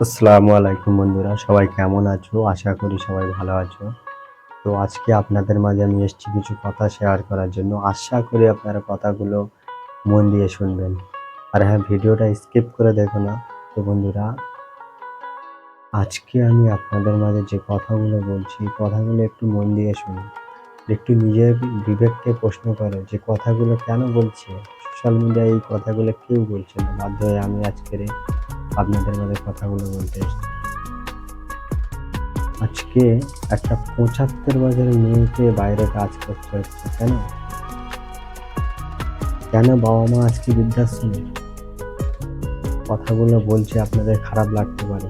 আসসালামু আলাইকুম বন্ধুরা, সবাই কেমন আছো? আশা করি সবাই ভালো আছো। তো আজকে আপনাদের মাঝে আমি এসেছি কিছু কথা শেয়ার করার জন্য। আশা করি আপনারা কথাগুলো মন দিয়ে শুনবেন। আর হ্যাঁ, ভিডিওটা স্কিপ করে দেখো না। তো বন্ধুরা, আজকে আমি আপনাদের মাঝে যে কথাগুলো বলছি, কথাগুলো একটু মন দিয়ে শুনুন। একটু নিজের বিবেককে প্রশ্ন করো যে কথাগুলো কেন বলছে। সোশ্যাল মিডিয়ায় এই কথাগুলো কেউ বলছে না, বাধ্য হয়ে আমি আজকের আপনাদের মাঝে কথাগুলো বলতে এসেছি। আজকে একটা ৭৫ বছরের মেয়েকে বাইরে কাজ করতে হচ্ছে কেন? কেন বাবা মা আজকে বৃদ্ধাশ্রমে? কথাগুলো বলছে, আপনাদের খারাপ লাগতে পারে,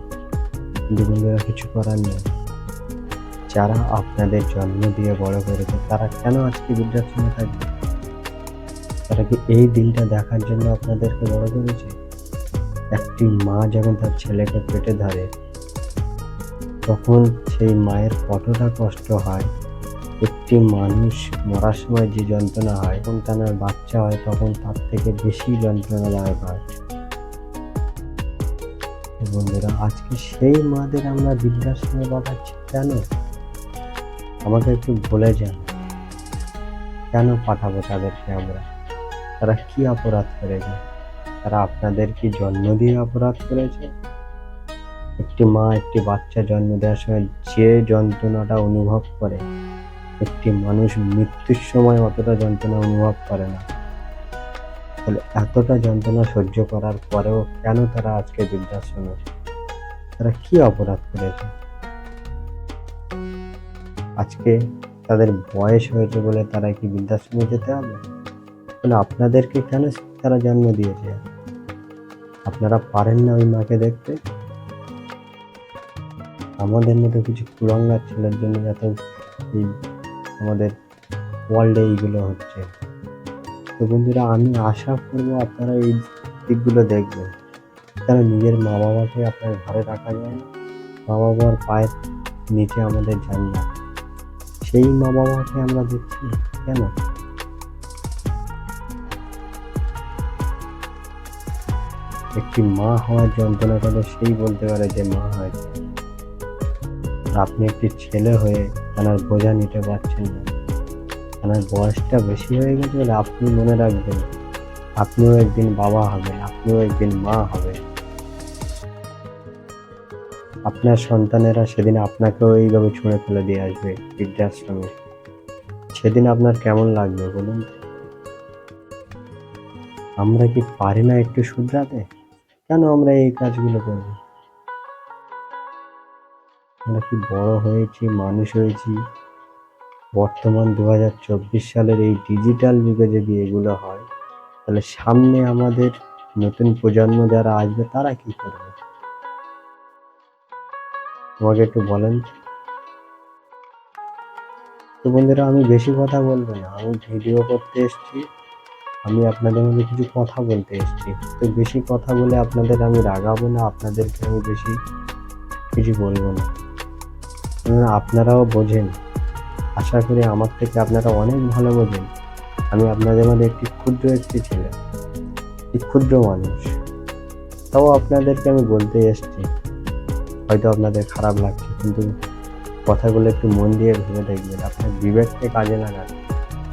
কিন্তু বন্ধুরা কিছু করার নেই। যারা আপনাদের জন্ম দিয়ে বড় করেছে তারা কেন আজকে বৃদ্ধাশ্রমে থাকবে? তারা কি এই দিনটা দেখার জন্য আপনাদেরকে বড় করেছে? একটি মা যখন তার ছেলেকে পেটে ধরে, তখন সেই মায়ের কতটা কষ্ট হয়। একটি মানুষ মরার সময় যে যন্ত্রণা হয়, যখন তার বাচ্চা হয় তখন তার থেকে বেশি যন্ত্রণাদায়ক হয়। বন্ধুরা, আজকে সেই মাদের আমরা বৃদ্ধাশ্রমে পাঠাচ্ছি কেন? আমাকে একটু বলে যান, কেন পাঠাবো তাদেরকে আমরা? তারা কি অপরাধ করেছে? তারা আপনাদের কি জন্ম দিয়ে অপরাধ করেছে? একটি মা একটি বাচ্চা জন্ম দেওয়ার সময় যে যন্ত্রণাটা অনুভব করে, একটি মানুষ মৃত্যুর সময় অতটা যন্ত্রণা অনুভব করে না। তাহলে এতটা যন্ত্রণা সহ্য করার পরেও কেন তারা আজকে বৃদ্ধাশ্রমে? তারা কি অপরাধ করেছে? আজকে তাদের বয়স হয়েছে বলে তারা কি বৃদ্ধাশ্রমে যেতে হবে? তাহলে আপনাদেরকে কেন তারা জন্ম দিয়েছে? আপনারা পারেন না ওই মাকে দেখতে? আমাদের মতো কিছু কুলাঙ্গার ছেলের জন্য এত এই আমাদের ওয়ার্ল্ডে এইগুলো হচ্ছে। তো বন্ধুরা, আমি আশা করবো আপনারা এই দিকগুলো দেখবেন। কেন নিজের মা বাবাকে আপনার ঘরে রাখা যায় না? মা বাবার পায়ের নিচে আমাদের জান্নাত, সেই মা বাবাকে আমরা দেখছি কেন? একটি মা হওয়ার যন্ত্রণা করে সেই বলতে পারে যে মা হয়েছে। আপনি একটি ছেলে হয়ে তার বোঝা নিতে পারছেন না, তার বয়সটা বেশি হয়ে গেছে বলে আপনি মনে রাখবেন আপনিও একদিন বাবা হবেন, আপনিও একদিন মা হবেন। আপনার সন্তানেরা সেদিন আপনাকেও এইভাবে ছুঁড়ে ফেলে দিয়ে আসবে বৃদ্ধাশ্রমে। সেদিন আপনার কেমন লাগবে বলুন? আমরা কি পারি না একটু শুধরাতে? কেন আমরা এই কাজগুলো করব? আমরা কি বড় হয়েছি, মানুষ হয়েছি? বর্তমান 2024 সালের এই ডিজিটাল যুগে যদি এগুলো হয়, তাহলে সামনে আমাদের নতুন প্রজন্ম যারা আসবে তারা কি করবে? আমাকে একটু বলেন। তো বন্ধুরা, আমি বেশি কথা বলবো না, আমি ভিডিও করতে এসেছি, আমি আপনাদের মধ্যে কিছু কথা বলতে এসেছি। তো বেশি কথা বলে আপনাদের আমি রাগাবো না, আপনাদেরকে আমি বেশি কিছু বলবো না। আপনারাও বোঝেন, আশা করি আমার থেকে আপনারা অনেক ভালো বোঝেন। আমি আপনাদের মধ্যে একটি ছেলে, একটি ক্ষুদ্র মানুষ। তাও আপনাদেরকে আমি বলতে এসেছি। হয়তো আপনাদের খারাপ লাগছে, কিন্তু কথাগুলো একটু মন দিয়ে ভেবে দেখবেন। আপনার বিবেককে কাজে লাগান,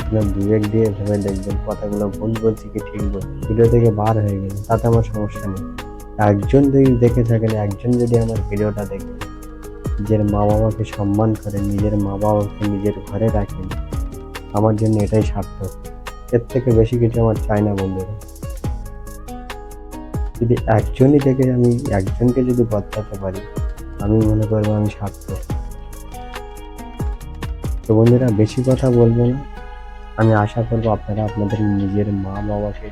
আপনার বিবেক দিয়ে ভেবে দেখবেন কথাগুলো ভুল বলছি কি ঠিক বলছি। ভিডিও থেকে বার হয়ে গেলে তাতে আমার সমস্যা নেই। একজন যদি দেখে থাকেন, একজন যদি আমার ভিডিওটা দেখে নিজের মা বাবাকে সম্মান করেন, নিজের মা বাবাকে নিজের ঘরে রাখেন, আমার জন্য এটাই সার্থক। এর থেকে বেশি কিছু আমার চাই না বন্ধুরা। যদি একজনই দেখে আমি একজনকে যদি বদলাতে পারি, আমি মনে করবো আমি সার্থক। তো বন্ধুরা, বেশি কথা বলবো না। আমি আশা করবো আপনারা আপনাদের নিজের মা বাবাকে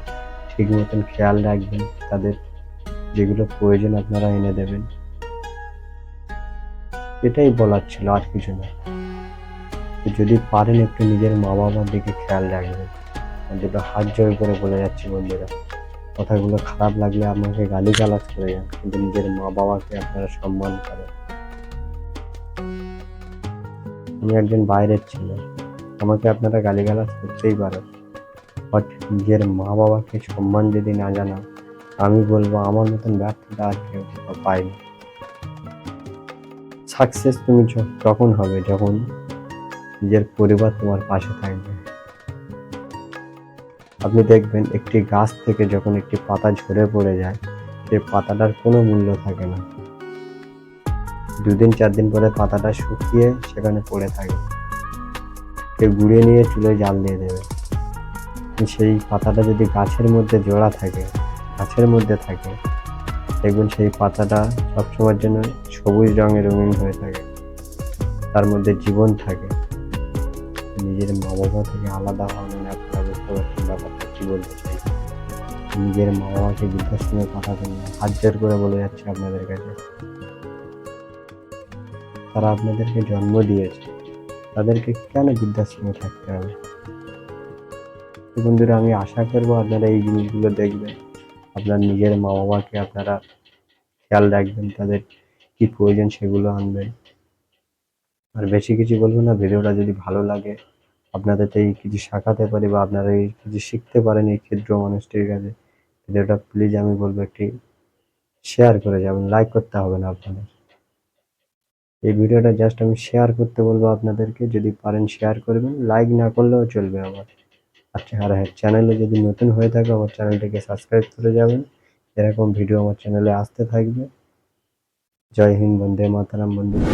ঠিক মতন খেয়াল রাখবেন, তাদের যেগুলো প্রয়োজন আপনারা এনে দেবেন। এটাই বলার ছিল, আর কিছু না। তো যদি পারেন একটু নিজের মা বাবার দিকে খেয়াল রাখবেন। আমি দুটো হাত জোর করে বলে যাচ্ছি বন্ধুরা, কথাগুলো খারাপ লাগলে আমাকে গালিগালাজ করে যান, কিন্তু নিজের মা বাবাকে আপনারা সম্মান করেন। আমি একজন বাইরের ছেলে, আমাকে আপনারা গালিগালাজ করতেই পারেন, বাট নিজের মা বাবাকে সম্মান যদি না জানান, আমি বলবো আমার মতন ব্যর্থতা আর কেউ পায়নি। সাকসেস তুমি তখন হবে যখন নিজের পরিবার তোমার পাশে থাকবে। আপনি দেখবেন একটি গাছ থেকে যখন একটি পাতা ঝরে পড়ে যায়, সেই পাতাটার কোনো মূল্য থাকে না। 2 দিন 4 দিন পরে পাতাটা শুকিয়ে সেখানে পড়ে থাকে। কেউ কুড়িয়ে নিয়ে চুলায় জ্বাল দিয়ে দেবে। সেই পাতাটা যদি গাছের মধ্যে জোড়া থাকে, গাছের মধ্যে থাকে, দেখবেন সেই পাতাটা সবসময়ের জন্য সবুজ রঙে রঙিন হয়ে থাকে, তার মধ্যে জীবন থাকে। নিজের মা বাবা থেকে আলাদা হওয়া মানে আপনারা বুঝতে পারছেন ব্যাপারটা কি বলতে চাই। নিজের মা বাবাকে বৃদ্ধাশ্রমে পাঠাবেন না, হাত জোর করে বলে যাচ্ছে আপনাদের কাছে। তারা আপনাদেরকে জন্ম দিয়েছে, তাদেরকে কেন বৃদ্ধাশ্রমে থাকতে হবে? তো বন্ধুরা, আমি আশা করবো আপনারা এই জিনিসগুলো দেখবেন, আপনার নিজের মা বাবাকে আপনারা খেয়াল রাখবেন, তাদের কি প্রয়োজন সেগুলো আনবেন। আর বেশি কিছু বলবো না, ভিডিওটা যদি ভালো লাগে, আপনাদের এই কিছু শেখাতে পারি বা আপনারা এই কিছু শিখতে পারেন এই ক্ষুদ্র মানুষটির কাছে, ভিডিওটা প্লিজ আমি বলবো একটি শেয়ার করে যাবেন, লাইক করতে হবে না আপনাদের। এই ভিডিওটা জাস্ট আমি শেয়ার করতে বলবো আপনাদেরকে, যদি পারেন শেয়ার করবেন, লাইক না করলেও চলবে আমার। আচ্ছা, আর হ্যাঁ, চ্যানেলে যদি নতুন হয়ে থাকে আমার চ্যানেলটিকে সাবস্ক্রাইব করে যাবেন, এরকম ভিডিও আমার চ্যানেলে আসতে থাকবে। জয় হিন্দ, বন্দে মাতরম বন্ধুরা।